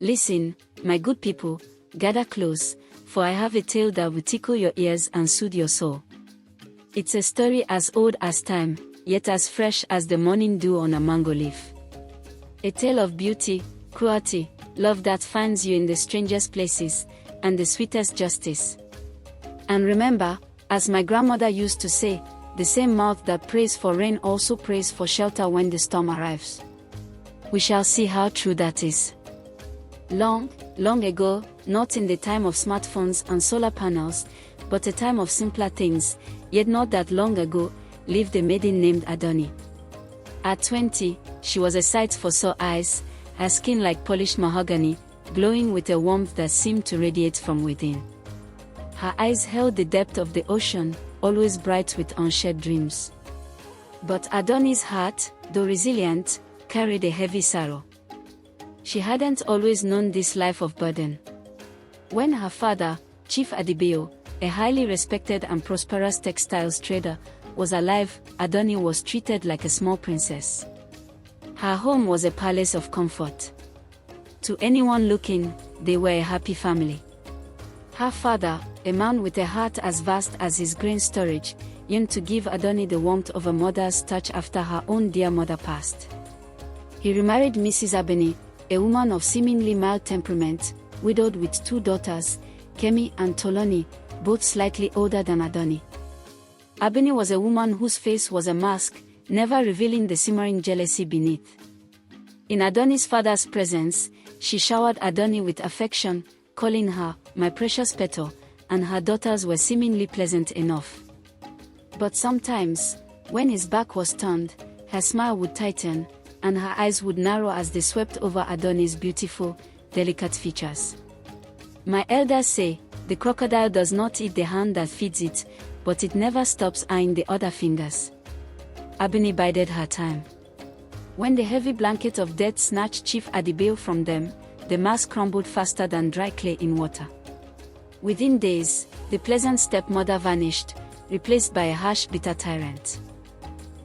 Listen, my good people, gather close, for I have a tale that will tickle your ears and soothe your soul. It's a story as old as time, yet as fresh as the morning dew on a mango leaf. A tale of beauty, cruelty, love that finds you in the strangest places, and the sweetest justice. And remember, as my grandmother used to say, the same mouth that prays for rain also prays for shelter when the storm arrives. We shall see how true that is. Long, long ago, not in the time of smartphones and solar panels, but a time of simpler things, yet not that long ago, lived a maiden named Adunni. At 20, she was a sight for sore eyes, her skin like polished mahogany, glowing with a warmth that seemed to radiate from within. Her eyes held the depth of the ocean, always bright with unshared dreams. But Adunni's heart, though resilient, carried a heavy sorrow. She hadn't always known this life of burden. When her father, Chief Adebayo, a highly respected and prosperous textiles trader, was alive, Adunni was treated like a small princess. Her home was a palace of comfort. To anyone looking, they were a happy family. Her father, a man with a heart as vast as his grain storage, yearned to give Adunni the warmth of a mother's touch after her own dear mother passed. He remarried Mrs. Abeni, a woman of seemingly mild temperament, widowed with 2 daughters, Kemi and Tolani, both slightly older than Adunni. Abeni was a woman whose face was a mask, never revealing the simmering jealousy beneath. In Adunni's father's presence, she showered Adunni with affection, calling her, "my precious petal," and her daughters were seemingly pleasant enough. But sometimes, when his back was turned, her smile would tighten, and her eyes would narrow as they swept over Adunni's beautiful, delicate features. My elders say, the crocodile does not eat the hand that feeds it, but it never stops eyeing the other fingers. Abeni bided her time. When the heavy blanket of death snatched Chief Adebayo from them, the mass crumbled faster than dry clay in water. Within days, the pleasant stepmother vanished, replaced by a harsh, bitter tyrant.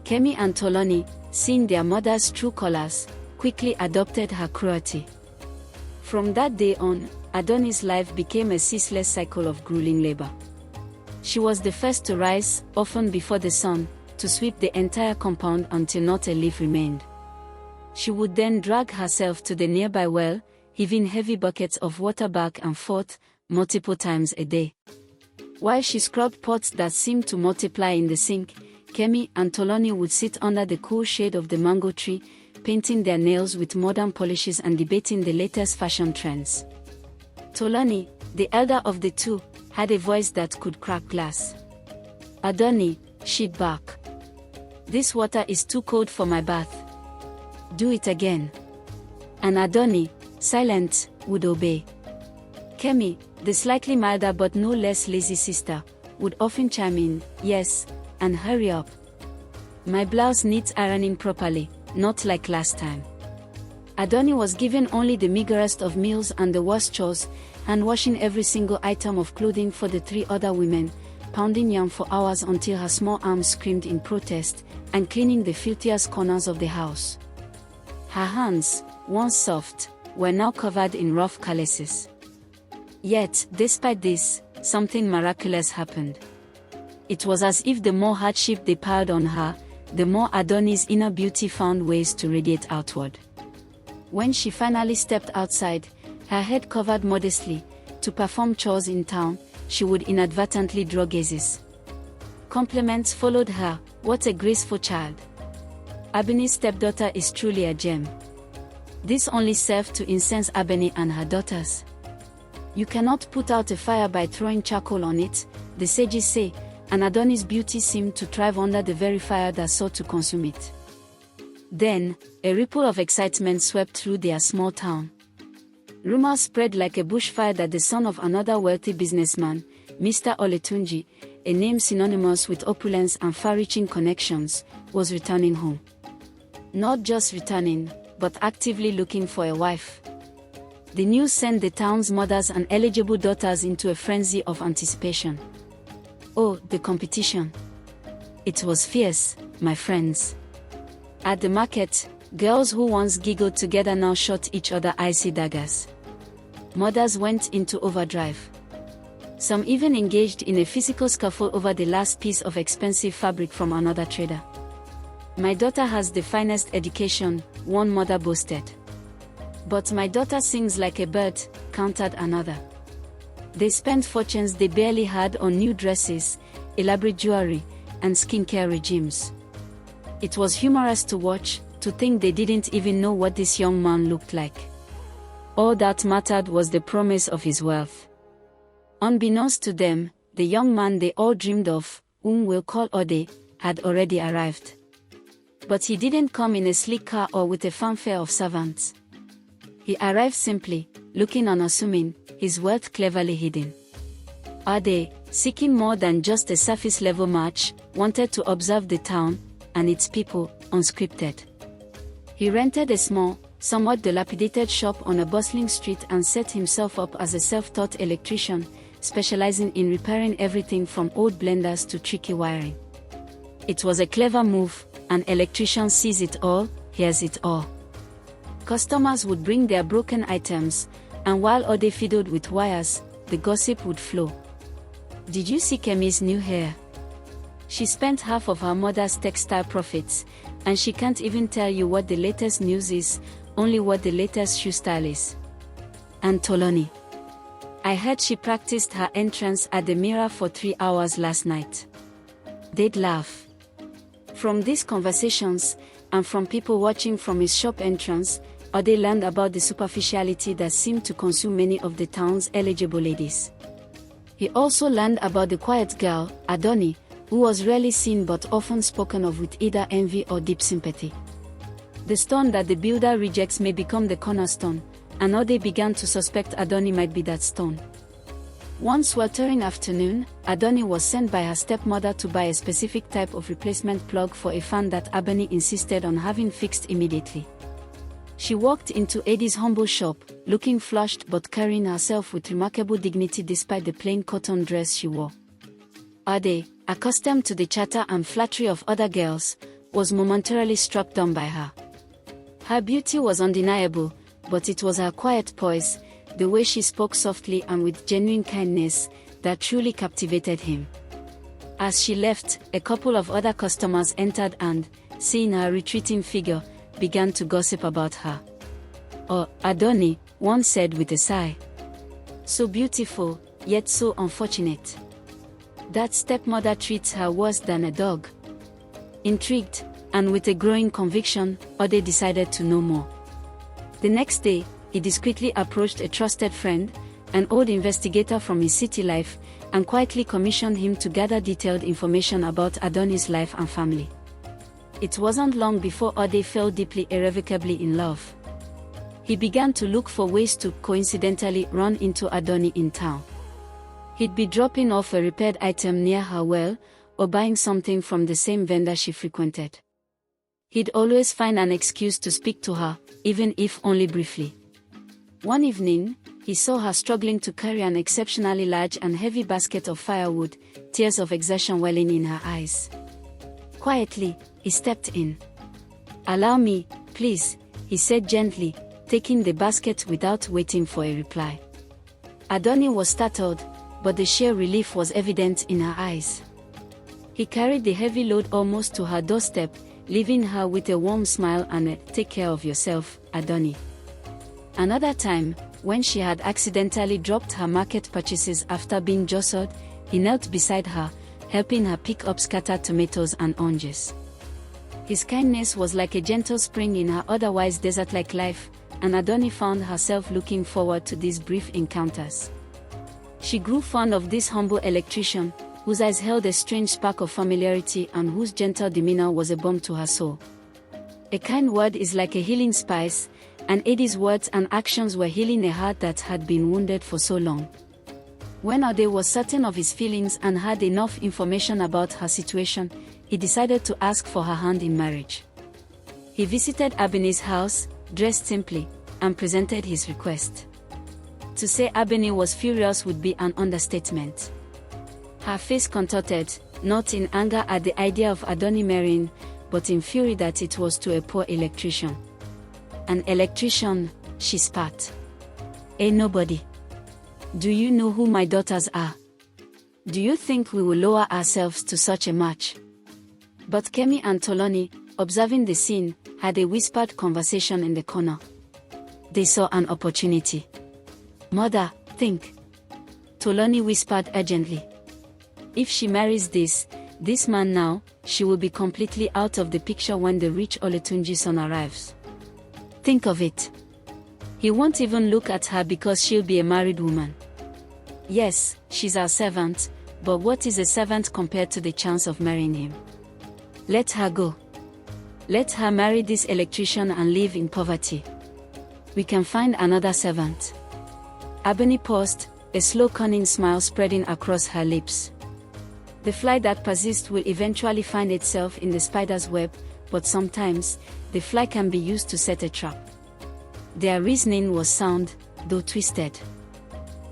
Kemi and Tolani, seeing their mother's true colors, quickly adopted her cruelty. From that day on, Adunni's life became a ceaseless cycle of grueling labor. She was the first to rise, often before the sun, to sweep the entire compound until not a leaf remained. She would then drag herself to the nearby well, heaving heavy buckets of water back and forth, multiple times a day. While she scrubbed pots that seemed to multiply in the sink, Kemi and Tolani would sit under the cool shade of the mango tree, painting their nails with modern polishes and debating the latest fashion trends. Tolani, the elder of the two, had a voice that could crack glass. "Adunni," she'd bark. "This water is too cold for my bath. Do it again." And Adunni, silent, would obey. Kemi, the slightly milder but no less lazy sister, would often chime in, "Yes, and hurry up. My blouse needs ironing properly, not like last time." Adunni was given only the meagerest of meals and the worst chores, and washing every single item of clothing for the 3 other women, pounding yam for hours until her small arms screamed in protest, and cleaning the filthiest corners of the house. Her hands, once soft, were now covered in rough calluses. Yet, despite this, something miraculous happened. It was as if the more hardship they piled on her, the more Adunni's inner beauty found ways to radiate outward. When she finally stepped outside, her head covered modestly, to perform chores in town, she would inadvertently draw gazes. Compliments followed her. "What a graceful child. Abeni's stepdaughter is truly a gem." This only served to incense Abeni and her daughters. "You cannot put out a fire by throwing charcoal on it," the sages say, and Adunni's beauty seemed to thrive under the very fire that sought to consume it. Then, a ripple of excitement swept through their small town. Rumors spread like a bushfire that the son of another wealthy businessman, Mr. Oletunji, a name synonymous with opulence and far-reaching connections, was returning home. Not just returning, but actively looking for a wife. The news sent the town's mothers and eligible daughters into a frenzy of anticipation. Oh, the competition! It was fierce, my friends. At the market, girls who once giggled together now shot each other icy daggers. Mothers went into overdrive. Some even engaged in a physical scuffle over the last piece of expensive fabric from another trader. "My daughter has the finest education," one mother boasted. "But my daughter sings like a bird," countered another. They spent fortunes they barely had on new dresses, elaborate jewelry, and skincare regimes. It was humorous to watch, to think they didn't even know what this young man looked like. All that mattered was the promise of his wealth. Unbeknownst to them, the young man they all dreamed of, whom we'll call Ode, had already arrived. But he didn't come in a sleek car or with a fanfare of servants. He arrived simply, looking unassuming, his wealth cleverly hidden. Ode, seeking more than just a surface-level match, wanted to observe the town and its people, unscripted. He rented a small, somewhat dilapidated shop on a bustling street and set himself up as a self-taught electrician, specializing in repairing everything from old blenders to tricky wiring. It was a clever move. An electrician sees it all, hears it all. Customers would bring their broken items, and while Ode fiddled with wires, the gossip would flow. "Did you see Kemi's new hair? She spent half of her mother's textile profits, and she can't even tell you what the latest news is, only what the latest shoe style is. And Toloni, I heard she practiced her entrance at the mirror for 3 hours last night." They'd laugh. From these conversations, and from people watching from his shop entrance, Ode learned about the superficiality that seemed to consume many of the town's eligible ladies. He also learned about the quiet girl, Adunni, who was rarely seen but often spoken of with either envy or deep sympathy. The stone that the builder rejects may become the cornerstone, and Ode began to suspect Adunni might be that stone. One sweltering afternoon, Adunni was sent by her stepmother to buy a specific type of replacement plug for a fan that Abeni insisted on having fixed immediately. She walked into Eddie's humble shop, looking flushed but carrying herself with remarkable dignity despite the plain cotton dress she wore. Ade, accustomed to the chatter and flattery of other girls, was momentarily struck dumb by her. Her beauty was undeniable, but it was her quiet poise, the way she spoke softly and with genuine kindness, that truly captivated him. As she left, a couple of other customers entered and, seeing her retreating figure, began to gossip about her. "Oh, Adunni," one said with a sigh. "So beautiful, yet so unfortunate. That stepmother treats her worse than a dog." Intrigued, and with a growing conviction, Ode decided to know more. The next day, he discreetly approached a trusted friend, an old investigator from his city life, and quietly commissioned him to gather detailed information about Adunni's life and family. It wasn't long before Ode fell deeply irrevocably in love. He began to look for ways to coincidentally run into Adunni in town. He'd be dropping off a repaired item near her well, or buying something from the same vendor she frequented. He'd always find an excuse to speak to her, even if only briefly. One evening, he saw her struggling to carry an exceptionally large and heavy basket of firewood, tears of exertion welling in her eyes. Quietly, he stepped in. "Allow me, please," he said gently, taking the basket without waiting for a reply. Adunni was startled, but the sheer relief was evident in her eyes. He carried the heavy load almost to her doorstep, leaving her with a warm smile and a "Take care of yourself, Adunni." Another time, when she had accidentally dropped her market purchases after being jostled, he knelt beside her, helping her pick up scattered tomatoes and oranges. His kindness was like a gentle spring in her otherwise desert-like life, and Adunni found herself looking forward to these brief encounters. She grew fond of this humble electrician, whose eyes held a strange spark of familiarity and whose gentle demeanor was a balm to her soul. A kind word is like a healing spice, and Eddie's words and actions were healing a heart that had been wounded for so long. When Ode was certain of his feelings and had enough information about her situation, he decided to ask for her hand in marriage. He visited Abeni's house, dressed simply, and presented his request. To say Abeni was furious would be an understatement. Her face contorted, not in anger at the idea of Adunni marrying, but in fury that it was to a poor electrician. "An electrician," she spat. Hey nobody. Do you know who my daughters are? Do you think we will lower ourselves to such a match? But Kemi and Tolani, observing the scene, had a whispered conversation in the corner. They saw an opportunity. Mother, think. Tolani whispered urgently. If she marries this man now, she will be completely out of the picture when the rich Oletunji son arrives. Think of it. He won't even look at her because she'll be a married woman. Yes, she's our servant, but what is a servant compared to the chance of marrying him? Let her go. Let her marry this electrician and live in poverty. We can find another servant. Abeni paused, a slow cunning smile spreading across her lips. The fly that persists will eventually find itself in the spider's web, but sometimes, the fly can be used to set a trap. Their reasoning was sound, though twisted.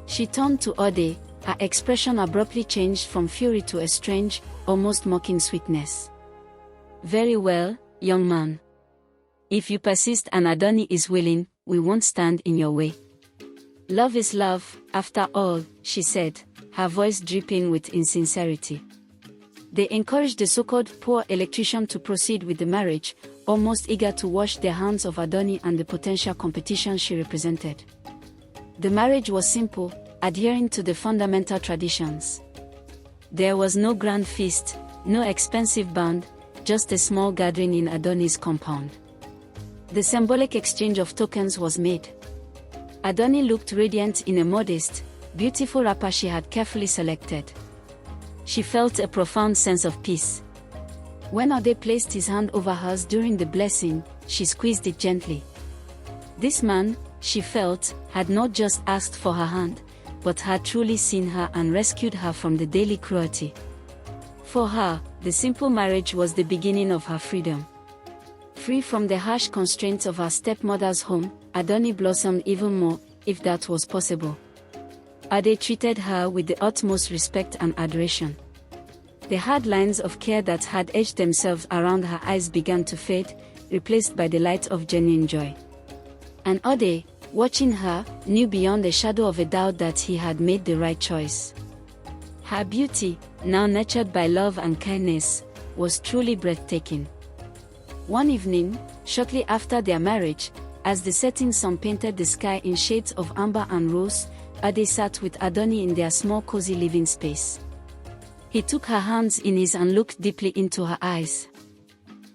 She turned to Ode, her expression abruptly changed from fury to a strange, almost mocking sweetness. Very well, young man. If you persist and Adunni is willing, we won't stand in your way. Love is love, after all, she said, her voice dripping with insincerity. They encouraged the so-called poor electrician to proceed with the marriage, almost eager to wash their hands of Adunni and the potential competition she represented. The marriage was simple, adhering to the fundamental traditions. There was no grand feast, no expensive band, just a small gathering in Adunni's compound. The symbolic exchange of tokens was made. Adunni looked radiant in a modest, beautiful wrapper she had carefully selected. She felt a profound sense of peace. When Ode placed his hand over hers during the blessing, she squeezed it gently. This man, she felt, had not just asked for her hand, but had truly seen her and rescued her from the daily cruelty. For her, the simple marriage was the beginning of her freedom. Free from the harsh constraints of her stepmother's home, Adunni blossomed even more, if that was possible. Ade treated her with the utmost respect and adoration. The hard lines of care that had etched themselves around her eyes began to fade, replaced by the light of genuine joy. And Ode, watching her, knew beyond the shadow of a doubt that he had made the right choice. Her beauty, now nurtured by love and kindness, was truly breathtaking. One evening, shortly after their marriage, as the setting sun painted the sky in shades of amber and rose, Ade sat with Adunni in their small cozy living space. He took her hands in his and looked deeply into her eyes.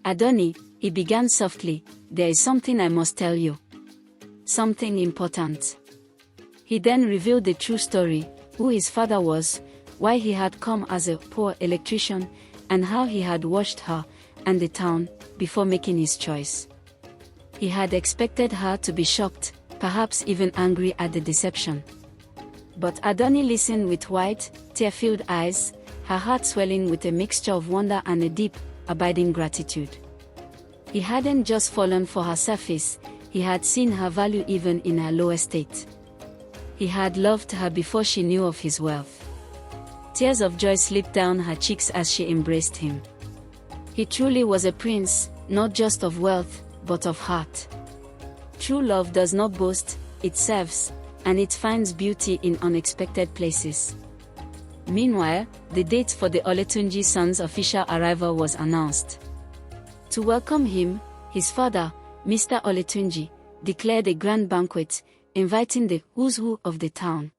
Adunni, he began softly, there is something I must tell you. Something important. He then revealed the true story, who his father was, why he had come as a poor electrician, and how he had watched her and the town before making his choice. He had expected her to be shocked, perhaps even angry at the deception. But Adunni listened with wide, tear-filled eyes, her heart swelling with a mixture of wonder and a deep, abiding gratitude. He hadn't just fallen for her surface, he had seen her value even in her lower state. He had loved her before she knew of his wealth. Tears of joy slipped down her cheeks as she embraced him. He truly was a prince, not just of wealth, but of heart. True love does not boast, it serves, and it finds beauty in unexpected places. Meanwhile, the date for the Oletunji son's official arrival was announced. To welcome him, his father, Mr. Oletunji, declared a grand banquet, inviting the who's who of the town.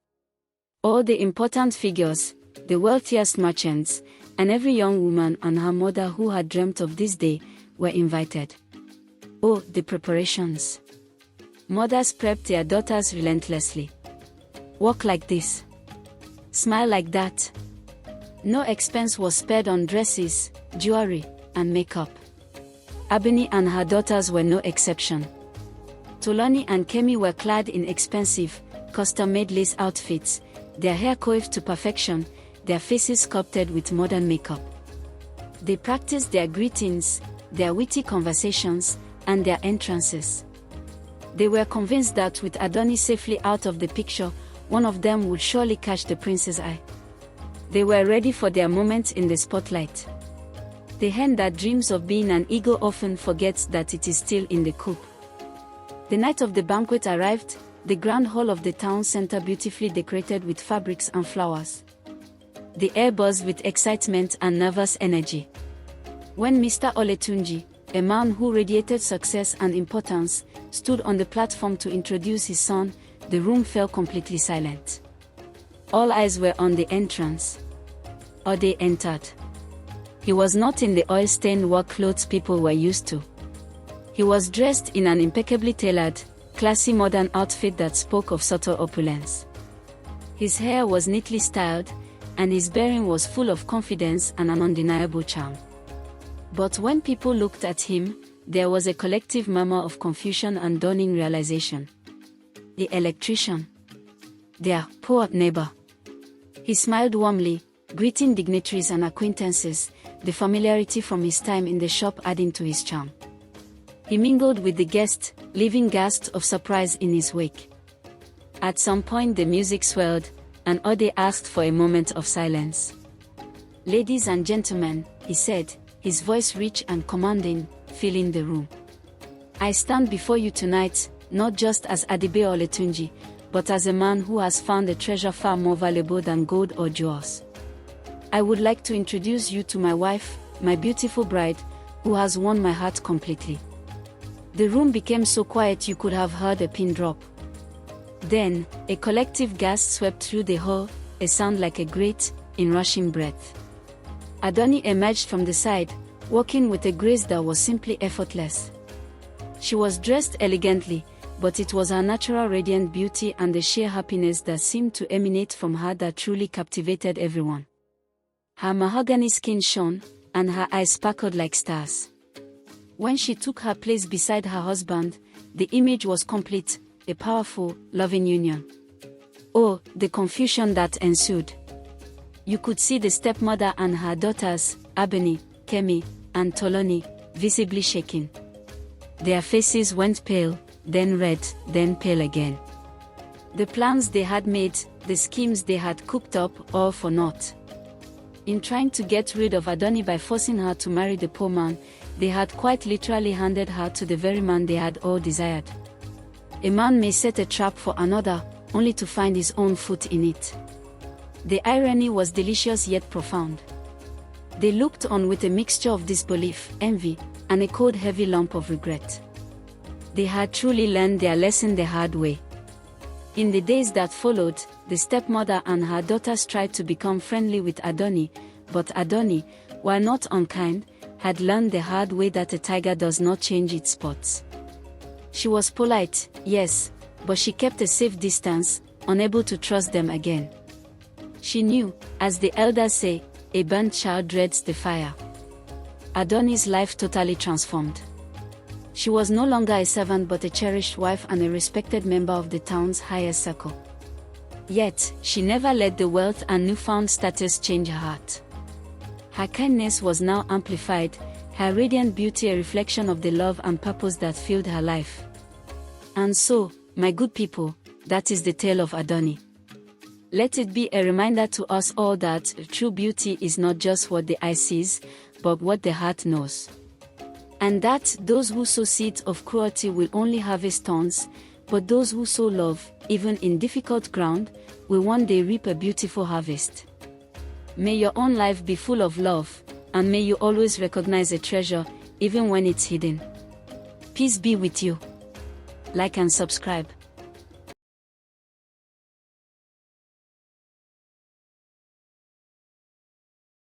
All the important figures, the wealthiest merchants, and every young woman and her mother who had dreamt of this day, were invited. Oh, the preparations! Mothers prepped their daughters relentlessly. Walk like this. Smile like that. No expense was spared on dresses, jewelry, and makeup. Abeni and her daughters were no exception. Tolani and Kemi were clad in expensive, custom-made lace outfits, their hair coiffed to perfection, their faces sculpted with modern makeup. They practiced their greetings, their witty conversations, and their entrances. They were convinced that with Adunni safely out of the picture, one of them would surely catch the prince's eye. They were ready for their moment in the spotlight. The hen that dreams of being an eagle often forgets that it is still in the coop. The night of the banquet arrived, The grand hall of the town center beautifully decorated with fabrics and flowers. The air buzzed with excitement and nervous energy. When Mr. Oletunji, a man who radiated success and importance, stood on the platform to introduce his son, the room fell completely silent. All eyes were on the entrance. Ode entered. He was not in the oil-stained work clothes people were used to. He was dressed in an impeccably tailored, classy modern outfit that spoke of subtle opulence. His hair was neatly styled, and his bearing was full of confidence and an undeniable charm. But when people looked at him, there was a collective murmur of confusion and dawning realization. The electrician. Their poor neighbor. He smiled warmly, greeting dignitaries and acquaintances, the familiarity from his time in the shop adding to his charm. He mingled with the guests, leaving gasps of surprise in his wake. At some point the music swelled, and Ode asked for a moment of silence. "Ladies and gentlemen," he said, his voice rich and commanding, filling the room. "I stand before you tonight, not just as Adebayo Oletunji, but as a man who has found a treasure far more valuable than gold or jewels. I would like to introduce you to my wife, my beautiful bride, who has won my heart completely." The room became so quiet you could have heard a pin drop. Then, a collective gasp swept through the hall, a sound like a great, inrushing breath. Adunni emerged from the side, walking with a grace that was simply effortless. She was dressed elegantly, but it was her natural radiant beauty and the sheer happiness that seemed to emanate from her that truly captivated everyone. Her mahogany skin shone, and her eyes sparkled like stars. When she took her place beside her husband, the image was complete, a powerful, loving union. Oh, the confusion that ensued. You could see the stepmother and her daughters, Abeni, Kemi, and Toloni, visibly shaking. Their faces went pale, then red, then pale again. The plans they had made, the schemes they had cooked up, all for naught. In trying to get rid of Adunni by forcing her to marry the poor man, they had quite literally handed her to the very man they had all desired. A man may set a trap for another, only to find his own foot in it. The irony was delicious yet profound. They looked on with a mixture of disbelief, envy, and a cold heavy lump of regret. They had truly learned their lesson the hard way. In the days that followed, the stepmother and her daughters tried to become friendly with Adunni, but Adunni, while not unkind, had learned the hard way that a tiger does not change its spots. She was polite, yes, but she kept a safe distance, unable to trust them again. She knew, as the elders say, a burnt child dreads the fire. Adunni's life totally transformed. She was no longer a servant but a cherished wife and a respected member of the town's highest circle. Yet, she never let the wealth and newfound status change her heart. Her kindness was now amplified, her radiant beauty a reflection of the love and purpose that filled her life. And so, my good people, that is the tale of Adunni. Let it be a reminder to us all that true beauty is not just what the eye sees, but what the heart knows. And that those who sow seeds of cruelty will only harvest thorns, but those who sow love, even in difficult ground, will one day reap a beautiful harvest. May your own life be full of love, and may you always recognize a treasure, even when it's hidden. Peace be with you. Like and subscribe.